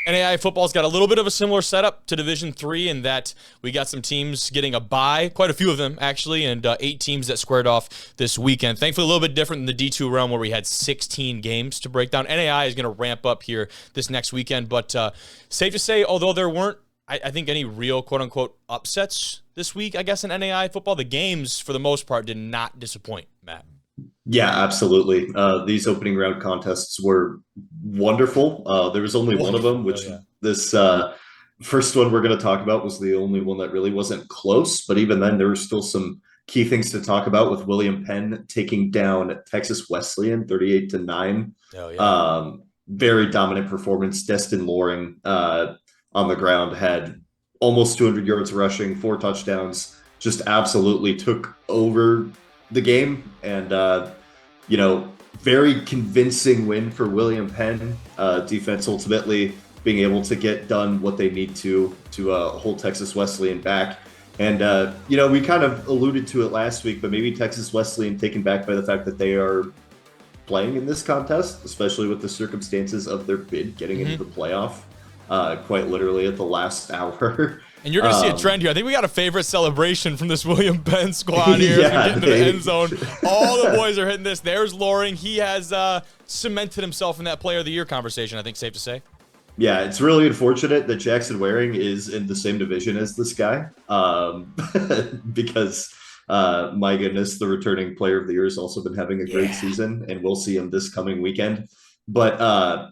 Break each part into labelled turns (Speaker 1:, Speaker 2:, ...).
Speaker 1: NAIA football's got a little bit of a similar setup to Division III in that we got some teams getting a bye, quite a few of them actually, and 8 teams that squared off this weekend. Thankfully, a little bit different than the D2 realm where we had 16 games to break down. NAIA is going to ramp up here this next weekend, but safe to say, although there weren't, I think, any real quote-unquote upsets this week, I guess, in NAIA football, the games, for the most part, did not disappoint, Matt.
Speaker 2: Yeah, absolutely. These opening round contests were wonderful. There was only one of them,
Speaker 1: Wonderful. Oh,
Speaker 2: which
Speaker 1: yeah.
Speaker 2: this first one we're going to talk about was the only one that really wasn't close. But even then, there were still some key things to talk about with William Penn taking down Texas Wesleyan 38-9.
Speaker 1: Oh, yeah.
Speaker 2: Very dominant performance. Destin Loring on the ground had almost 200 yards rushing, 4 touchdowns, just absolutely took over the game. And very convincing win for William Penn. Defense ultimately being able to get done what they need to hold Texas Wesleyan back. And we kind of alluded to it last week, but maybe Texas Wesleyan taken back by the fact that they are playing in this contest, especially with the circumstances of their bid getting into the playoff, quite literally at the last hour.
Speaker 1: And you're going to see a trend here. I think we got a favorite celebration from this William Penn squad here.
Speaker 2: Yeah,
Speaker 1: Getting to the end zone. All the boys are hitting this. There's Loring. He has cemented himself in that Player of the Year conversation, I think, safe to say.
Speaker 2: Yeah, it's really unfortunate that Jackson Waring is in the same division as this guy, because my goodness, the returning Player of the Year has also been having a great season, and we'll see him this coming weekend. But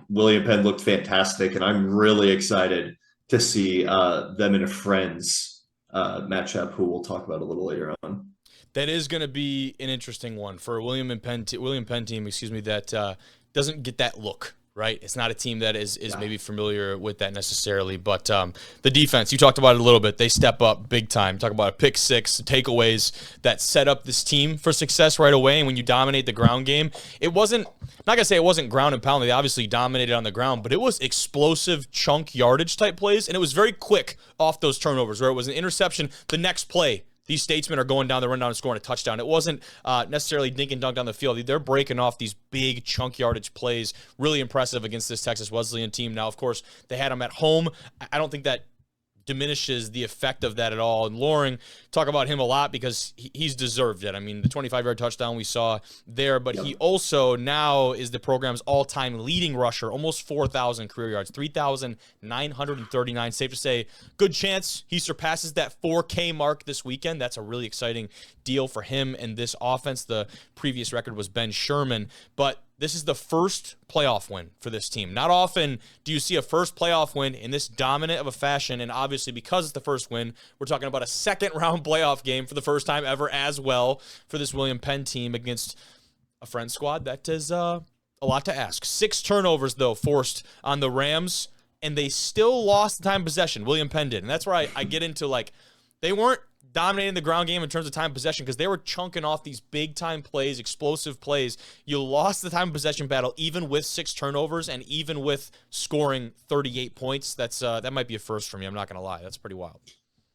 Speaker 2: William Penn looked fantastic, and I'm really excited to see them in a friends matchup, who we'll talk about a little later on.
Speaker 1: That is going to be an interesting one for a William Penn team, that doesn't get that look. Right, it's not a team that is maybe familiar with that necessarily, but the defense, you talked about it a little bit. They step up big time. Talk about a pick six, takeaways that set up this team for success right away. And when you dominate the ground game, it wasn't. I'm not gonna say it wasn't ground and pound. They obviously dominated on the ground, but it was explosive chunk yardage type plays, and it was very quick off those turnovers. Where it was an interception, the next play, these statesmen are going down the rundown and scoring a touchdown. It wasn't necessarily dink and dunk down the field. They're breaking off these big chunk yardage plays. Really impressive against this Texas Wesleyan team. Now, of course, they had them at home. I don't think that diminishes the effect of that at all. And Loring, talk about him a lot because he's deserved it. I mean, the 25-yard touchdown we saw there, but he also now is the program's all-time leading rusher, almost 4,000 career yards, 3,939. Safe to say, good chance he surpasses that 4K mark this weekend. That's a really exciting deal for him and this offense. The previous record was Ben Sherman, but this is the first playoff win for this team. Not often do you see a first playoff win in this dominant of a fashion, and obviously because it's the first win, we're talking about a second-round playoff game for the first time ever as well for this William Penn team against a friend squad. That is a lot to ask. 6 turnovers, though, forced on the Rams, and they still lost the time of possession. William Penn did, and that's where I get into, like, they weren't dominating the ground game in terms of time of possession because they were chunking off these big-time plays, explosive plays. You lost the time of possession battle even with 6 turnovers and even with scoring 38 points. That might be a first for me. I'm not going to lie. That's pretty wild.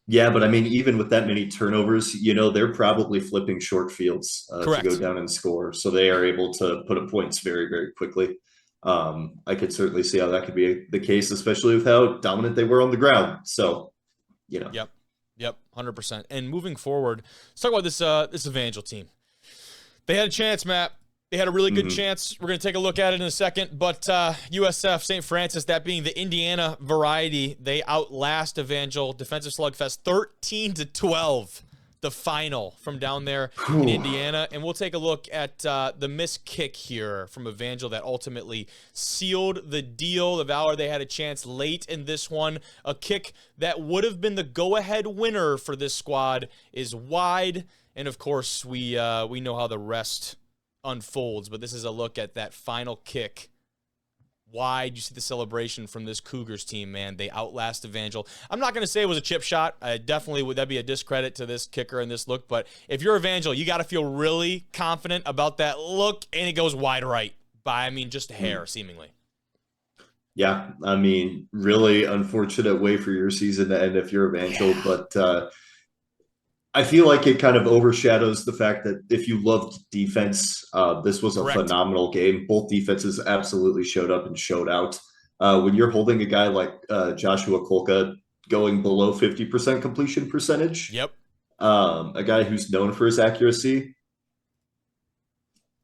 Speaker 2: Yeah, but I mean, even with that many turnovers, they're probably flipping short fields to go down and score. So they are able to put up points very, very quickly. I could certainly see how that could be the case, especially with how dominant they were on the ground. So,
Speaker 1: Yep, 100%. And moving forward, let's talk about this Evangel team. They had a chance, Matt. They had a really good chance. We're going to take a look at it in a second. But USF, St. Francis, that being the Indiana variety, they outlast Evangel defensive slugfest 13-12. The final from down there in Indiana. And we'll take a look at the missed kick here from Evangel that ultimately sealed the deal. The Valor, they had a chance late in this one. A kick that would have been the go-ahead winner for this squad is wide. And, of course, we know how the rest unfolds. But this is a look at that final kick. Wide. You see the celebration from this Cougars team, man. They outlast Evangel. I'm not going to say it was a chip shot. Definitely would that be a discredit to this kicker and this look. But if you're Evangel, you got to feel really confident about that look, and it goes wide right by, just a hair, seemingly.
Speaker 2: Yeah, really unfortunate way for your season to end if you're Evangel, but I feel like it kind of overshadows the fact that if you loved defense, this was a phenomenal game. Both defenses absolutely showed up and showed out. When you're holding a guy like Joshua Kolka going below 50% completion percentage,
Speaker 1: Yep.
Speaker 2: a guy who's known for his accuracy,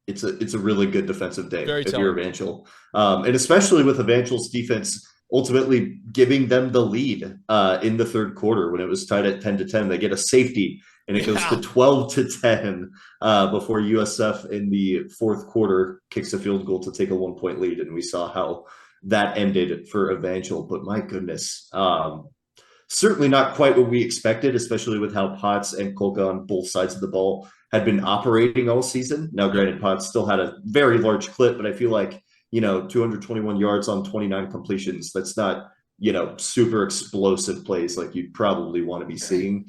Speaker 2: it's a really good defensive day
Speaker 1: Very
Speaker 2: if you're
Speaker 1: telling.
Speaker 2: Evangel, and especially with Evangel's defense ultimately giving them the lead in the third quarter when it was tied at 10-10. They get a safety and it goes to
Speaker 1: Yeah.
Speaker 2: 12-10 before USF in the fourth quarter kicks a field goal to take a 1-point lead, and we saw how that ended for Evangel. But my goodness, certainly not quite what we expected, especially with how Potts and Kolka on both sides of the ball had been operating all season. Now,
Speaker 1: Yep.
Speaker 2: granted, Potts still had a very large clip, but I feel like, 221 yards on 29 completions, that's not, super explosive plays like you'd probably want to be seeing.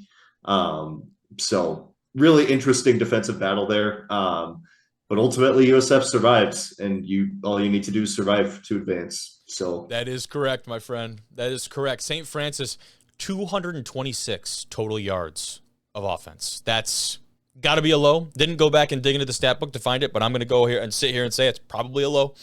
Speaker 2: So really interesting defensive battle there. But ultimately USF survives, and all you need to do is survive to advance. So
Speaker 1: That is correct, my friend. That is correct. St. Francis, 226 total yards of offense. That's got to be a low. Didn't go back and dig into the stat book to find it, but I'm going to go here and sit here and say it's probably a low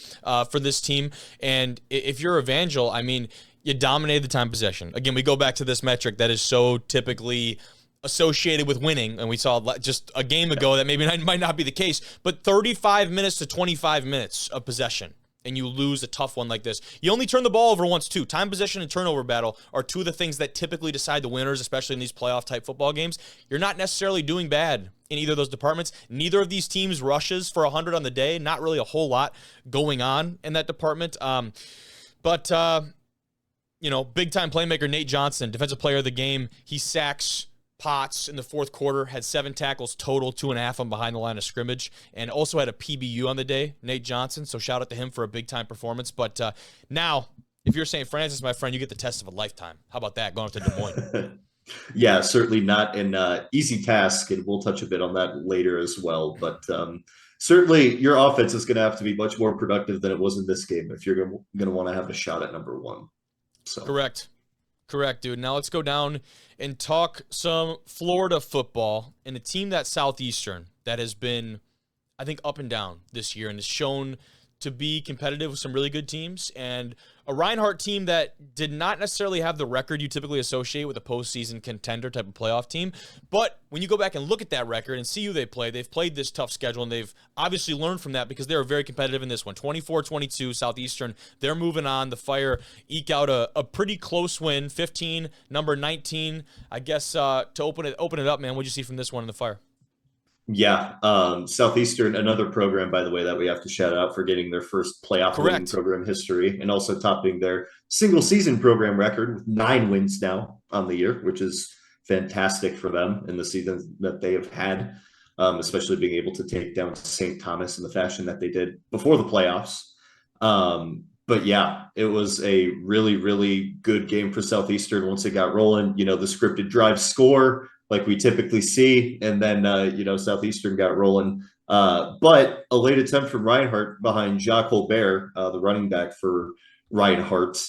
Speaker 1: for this team. And if you're Evangel, I mean, you dominated the time possession. Again, we go back to this metric that is so typically associated with winning, and we saw just a game ago that maybe might not be the case, but 35 minutes to 25 minutes of possession, and you lose a tough one like this. You only turn the ball over once, too. Time possession and turnover battle are two of the things that typically decide the winners, especially in these playoff-type football games. You're not necessarily doing bad in either of those departments. Neither of these teams rushes for 100 on the day. Not really a whole lot going on in that department. But big-time playmaker Nate Johnson, defensive player of the game. He sacks Potts in the fourth quarter, had 7 tackles total, 2.5 on behind the line of scrimmage, and also had a PBU on the day, Nate Johnson. So shout out to him for a big-time performance. But now, if you're St. Francis, my friend, you get the test of a lifetime. How about that, going up to Des Moines?
Speaker 2: Yeah, certainly not an easy task, and we'll touch a bit on that later as well. But certainly your offense is going to have to be much more productive than it was in this game if you're going to want to have a shot at number one. So
Speaker 1: Correct, dude. Now let's go down and talk some Florida football and a team that Southeastern that has been, I think, up and down this year and has shown to be competitive with some really good teams, and a Reinhardt team that did not necessarily have the record you typically associate with a postseason contender type of playoff team. But when you go back and look at that record and see who they've played this tough schedule, and they've obviously learned from that because they were very competitive in this one. 24-22, Southeastern, they're moving on. The Fire eke out a pretty close win, 15, number 19. I guess to open it up, man, what'd you see from this one in the Fire?
Speaker 2: Yeah, Southeastern, another program, by the way, that we have to shout out for getting their first playoff win in program history, and also topping their single season program record with 9 wins now on the year, which is fantastic for them in the season that they have had, especially being able to take down St. Thomas in the fashion that they did before the playoffs. But yeah, it was a really, really good game for Southeastern once it got rolling. The scripted drive score, like we typically see, and then Southeastern got rolling. But a late attempt from Reinhardt behind Jacques Colbert, the running back for Reinhardt,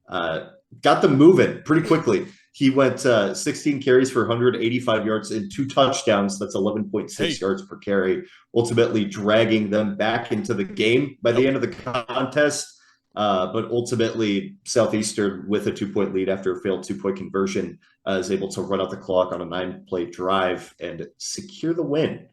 Speaker 2: got them moving pretty quickly. He went 16 carries for 185 yards and 2 touchdowns. That's 11.6 yards per carry, ultimately dragging them back into the game by the end of the contest. But ultimately, Southeastern, with a 2-point lead after a failed 2-point conversion, is able to run out the clock on a 9-play drive and secure the win.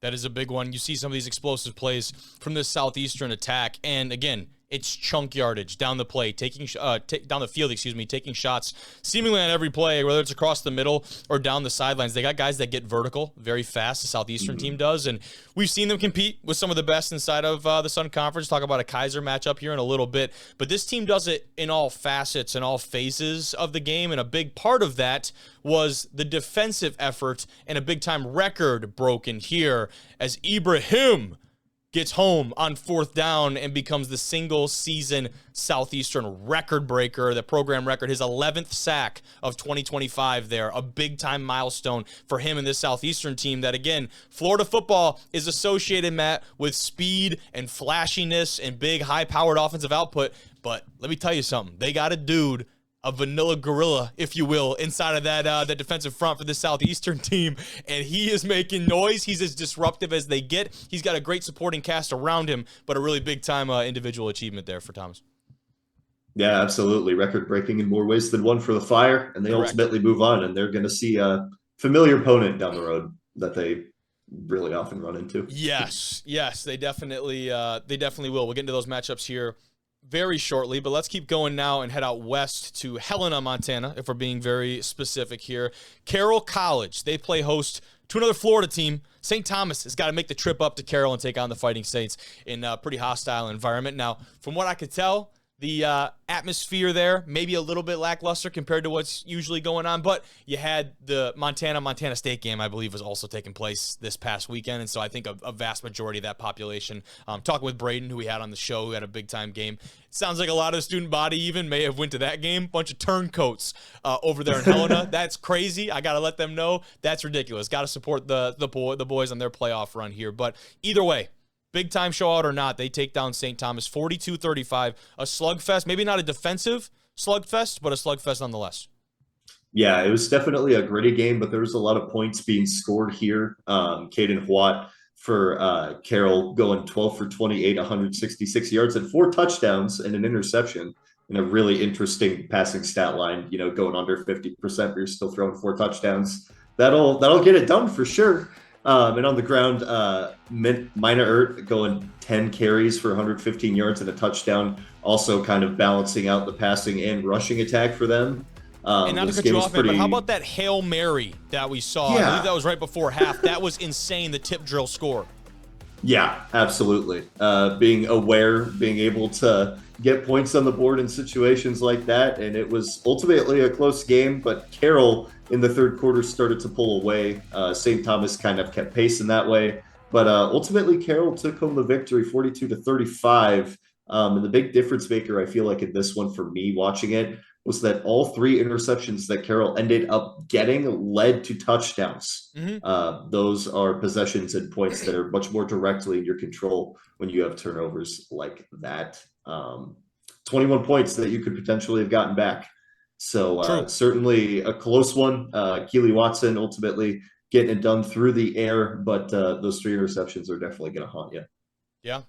Speaker 1: That is a big one. You see some of these explosive plays from this Southeastern attack, and again, it's chunk yardage down the play, down the field, taking shots seemingly on every play, whether it's across the middle or down the sidelines. They got guys that get vertical very fast, the Southeastern team does, and we've seen them compete with some of the best inside of the Sun Conference. Talk about a Kaiser matchup here in a little bit, but this team does it in all facets and all phases of the game, and a big part of that was the defensive effort, and a big-time record broken here as Ibrahim gets home on 4th down and becomes the single-season Southeastern record breaker, the program record, his 11th sack of 2025 there, a big-time milestone for him and this Southeastern team that, again, Florida football is associated, Matt, with speed and flashiness and big, high-powered offensive output, but let me tell you something. They got a dude, a vanilla gorilla, if you will, inside of that defensive front for the Southeastern team, and he is making noise. He's as disruptive as they get. He's got a great supporting cast around him, but a really big-time individual achievement there for Thomas.
Speaker 2: Yeah, absolutely. Record breaking in more ways than one for the Fire, and they
Speaker 1: Correct.
Speaker 2: ultimately move on, and they're going to see a familiar opponent down the road that they really often run into.
Speaker 1: Yes, yes, they definitely will. We'll get into those matchups here very shortly, but let's keep going now and head out west to Helena, Montana, if we're being very specific here. Carroll College, they play host to another Florida team. St. Thomas has got to make the trip up to Carroll and take on the Fighting Saints in a pretty hostile environment. Now, from what I could tell, the atmosphere there maybe a little bit lackluster compared to what's usually going on, but you had the Montana State game, I believe, was also taking place this past weekend, and so I think a vast majority of that population, talking with Braden, who we had on the show, who had a big-time game, it sounds like a lot of the student body even may have went to that game. Bunch of turncoats over there in Helena. That's crazy. I got to let them know. That's ridiculous. Got to support the boys on their playoff run here, but either way, big time showout or not, they take down St. Thomas 42-35. A slugfest, maybe not a defensive slugfest, but a slugfest nonetheless.
Speaker 2: Yeah, it was definitely a gritty game, but there was a lot of points being scored here. Caden Watt for Carroll going 12 for 28, 166 yards and 4 touchdowns and an interception in a really interesting passing stat line, going under 50%, but you're still throwing 4 touchdowns. That'll get it done for sure. And on the ground, Mina going 10 carries for 115 yards and a touchdown, also kind of balancing out the passing and rushing attack for them.
Speaker 1: And not to cut you off, but how about that Hail Mary that we saw?
Speaker 2: Yeah.
Speaker 1: I believe that was right before half. That was insane, the tip drill score.
Speaker 2: Yeah, absolutely. Being aware, being able to get points on the board in situations like that. And it was ultimately a close game, but Carroll in the third quarter started to pull away. St. Thomas kind of kept pace in that way. But ultimately, Carroll took home the victory 42-35. And the big difference maker, I feel like, in this one for me watching it was that all 3 interceptions that Carroll ended up getting led to touchdowns. Mm-hmm. Those are possessions and points that are much more directly in your control when you have turnovers like that. 21 points that you could potentially have gotten back. So certainly a close one. Keely Watson ultimately getting it done through the air, but those 3 interceptions are definitely going to haunt you.
Speaker 1: Yeah.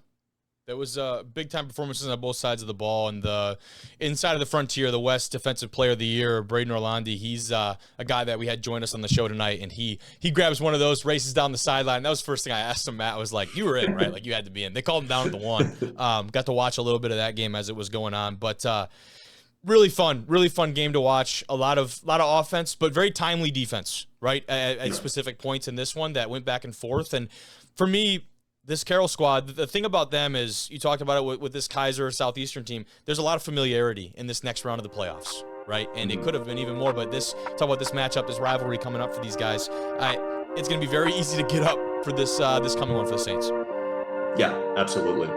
Speaker 1: That was big-time performances on both sides of the ball. And the inside of the Frontier, the West Defensive Player of the Year, Braden Orlandi, he's a guy that we had join us on the show tonight, and he grabs one of those, races down the sideline. That was the first thing I asked him, Matt. I was like, you were in, right? Like, you had to be in. They called him down at the 1. Got to watch a little bit of that game as it was going on. But really fun game to watch. A lot of offense, but very timely defense, right, at specific points in this one that went back and forth. And for me, this Carroll squad, the thing about them is, you talked about it with this Kaiser Southeastern team, there's a lot of familiarity in this next round of the playoffs, right? And it could have been even more, but talk about this matchup, this rivalry coming up for these guys. It's going to be very easy to get up for this coming one for the Saints.
Speaker 2: Yeah, absolutely.